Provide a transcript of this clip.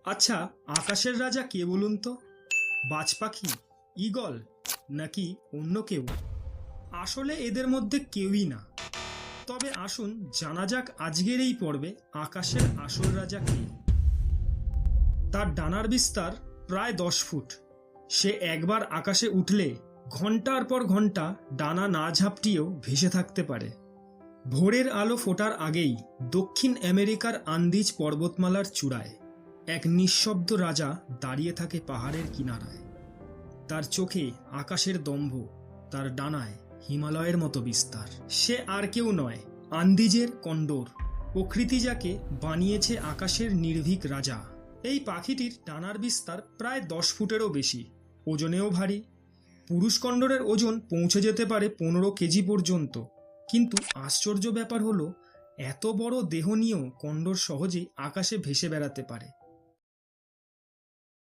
আচ্ছা, আকাশের রাজা কে বলুন তো? বাজ পাখি, ঈগল, নাকি অন্য কেউ? আসলে এদের মধ্যে কেউই না। তবে আসুন জানা যাক আজকের এই পর্বে আকাশের আসল রাজা কে। তার ডানার বিস্তার প্রায় 10 ফুট। সে একবার আকাশে উঠলে ঘন্টার পর ঘন্টা ডানা না ঝাপটিয়েও ভেসে থাকতে পারে। ভোরের আলো ফোটার আগেই দক্ষিণ আমেরিকার আন্দিজ পর্বতমালার চূড়ায় এক নিঃশব্দ রাজা দাঁড়িয়ে থাকে পাহাড়ের কিনারায়। তার চোখে আকাশের দম্ভ, তার ডানায় হিমালয়ের মতো বিস্তার। সে আর কেউ নয়, আন্দিজের কন্ডোর, প্রকৃতি যাকে বানিয়েছে আকাশের নির্ভীক রাজা। এই পাখিটির ডানার বিস্তার প্রায় 10 ফুটেরও বেশি, ওজনেও ভারী। পুরুষ কন্ডরের ওজন পৌঁছে যেতে পারে 15 কেজি পর্যন্ত। কিন্তু আশ্চর্য ব্যাপার হলো, এত বড় দেহ নিয়েও কন্ডর সহজেই আকাশে ভেসে বেড়াতে পারে।